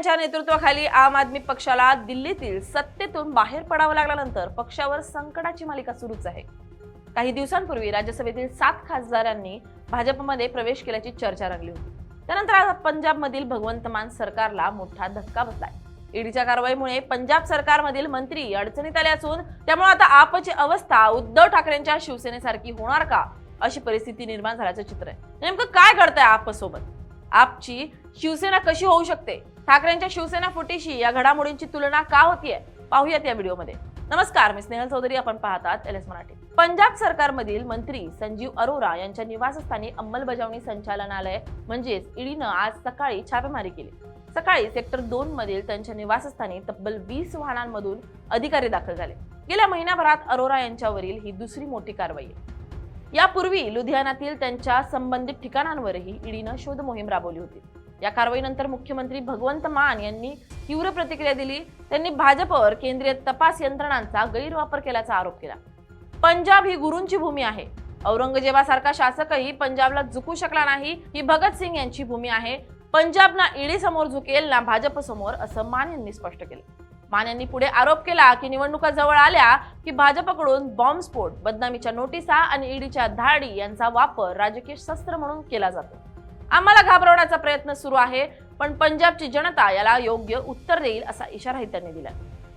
यांच्या नेतृत्वाखाली आम आदमी पक्षाला दिल्लीतील सत्तेतून बाहेर पडावं लागल्यानंतर पक्षावर संकटाची मालिका सुरूच आहे। काही दिवसांपूर्वी राज्यसभेतील 7 खासदारांनी भाजपमध्ये प्रवेश केल्याची चर्चा रंगली होती। त्यानंतर आज पंजाबमधील भगवंत मान सरकारला मोठा धक्का बसलाय। ईडीच्या कारवाईमुळे पंजाब सरकारमधील मंत्री अडचणीत आले असून त्यामुळे आता आपची अवस्था उद्धव ठाकरेंच्या शिवसेनेसारखी होणार का अशी परिस्थिती निर्माण झाल्याचं चित्र आहे। नेमकं काय घडतंय आपसोबत? आपची शिवसेना कशी होऊ शकते? ठाकरेंच्या शिवसेना फुटीशी या घडामोडींची तुलना का होतीये? पाहूयात या व्हिडिओमध्ये। नमस्कार, मी स्नेहल चौधरी, आपण पाहतात एलएस मराठी। पंजाब सरकारमधील मंत्री संजीव अरोरा यांच्या निवासस्थानी अंमलबजावणी संचालनालय म्हणजेच ईडीनं आज सकाळी छापेमारी केली। सकाळी सेक्टर 2 मधील त्यांच्या निवासस्थानी तब्बल 20 वाहनांमधून अधिकारी दाखल झाले। गेल्या महिनाभरात अरोरा यांच्यावरील ही दुसरी मोठी कारवाई आहे। यापूर्वी लुधियानातील त्यांच्या संबंधित ठिकाणांवरही ईडीनं शोध मोहीम राबवली होती। या कारवाईनंतर मुख्यमंत्री भगवंत मान यांनी तीव्र प्रतिक्रिया दिली। त्यांनी भाजपवर केंद्रीय तपास यंत्रणांचा गैरवापर केल्याचा आरोप केला। पंजाब ही गुरूंची भूमी आहे। औरंगजेबासारखा शासकही पंजाबला झुकू शकला नाही। ही भगत सिंग यांची भूमी आहे। पंजाब ना ईडी समोर झुकेल ना भाजप समोर, असं मान यांनी स्पष्ट केलं। मान यांनी पुढे आरोप केला की निवडणुका जवळ आल्या की भाजपकडून बॉम्बस्फोट, बदनामीच्या नोटिसा आणि ईडीच्या धाडी यांचा वापर राजकीय शस्त्र म्हणून केला जातो। आम्हाला घाबरवण्याचा प्रयत्न सुरू आहे, पण पंजाबची जनता याला योग्य उत्तर देईल असा इशाराही त्यांनी दिला।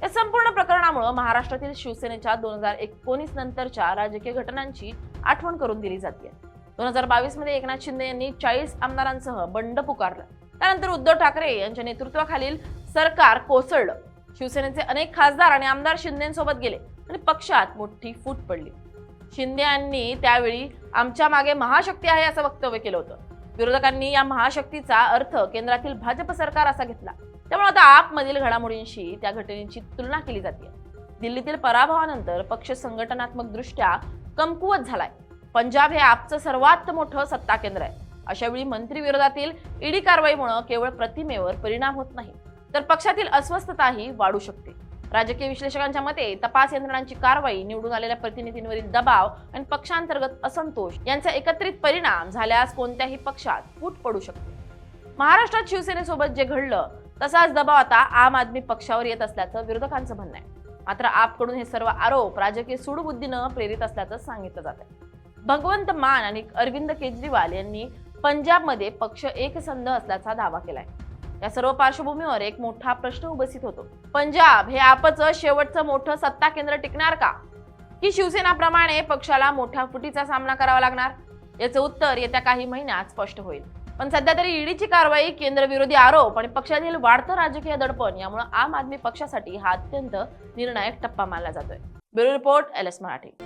या संपूर्ण प्रकरणामुळे महाराष्ट्रातील शिवसेनेच्या 2019 नंतरच्या राजकीय घटनांची आठवण करून दिली जाते। 2022 मध्ये एकनाथ शिंदे यांनी 40 आमदारांसह बंड पुकारलं। त्यानंतर उद्धव ठाकरे यांच्या नेतृत्वाखालील सरकार कोसळलं। शिवसेनेचे अनेक खासदार आणि आमदार शिंदेंसोबत गेले आणि पक्षात मोठी फूट पडली। शिंदे यांनी त्यावेळी आमच्या मागे महाशक्ती आहे असं वक्तव्य केलं होतं। विरोधकांनी या महाशक्तीचा अर्थ केंद्रातील भाजप सरकार असा घेतला। त्यामुळे आता आपमधील घडामोडींशी त्या घटनेची तुलना केली जाते। दिल्लीतील पराभवानंतर पक्ष संघटनात्मक दृष्ट्या कमकुवत झालाय। पंजाब हे आपचं सर्वात मोठं सत्ता केंद्र आहे। अशा वेळी मंत्री विरोधातील ईडी कारवाईमुळे केवळ प्रतिमेवर परिणाम होत नाही, तर पक्षातील अस्वस्थताही वाढू शकते। राजकीय विश्लेषकांच्या मते तपास यंत्रणांची कारवाई, निवडून आलेल्या प्रतिनिधींवरील दबाव आणि पक्षांतर्गत असंतोष यांचा एकत्रित परिणाम झाल्यास कोणत्याही पक्षात फूट पडू शकते। महाराष्ट्रात शिवसेनेसोबत जे घडलं तसाच दबाव आता आम आदमी पक्षावर येत असल्याचं विरोधकांचं म्हणणं आहे। मात्र आपकडून हे सर्व आरोप राजकीय सूडबुद्धीनं प्रेरित असल्याचं सांगितलं जात आहे। भगवंत मान आणि अरविंद केजरीवाल यांनी पंजाबमध्ये पक्ष एकसंध असल्याचा दावा केलाय। या सर्व पार्श्वभूमीवर एक मोठा प्रश्न उपस्थित होतो। पंजाब हे आपचं शेवटचं मोठं सत्ता केंद्र टिकणार का, की शिवसेनाप्रमाणे पक्षाला मोठ्या फुटीचा सामना करावा लागणार? याचं उत्तर येत्या काही महिन्यात स्पष्ट होईल। पण सध्या तरी ईडीची कारवाई, केंद्र विरोधी आरोप आणि पक्षातील वाढतं राजकीय दडपण यामुळे आम आदमी पक्षासाठी हा अत्यंत निर्णायक टप्पा मानला जातोय। Bureau report, LS Marathi.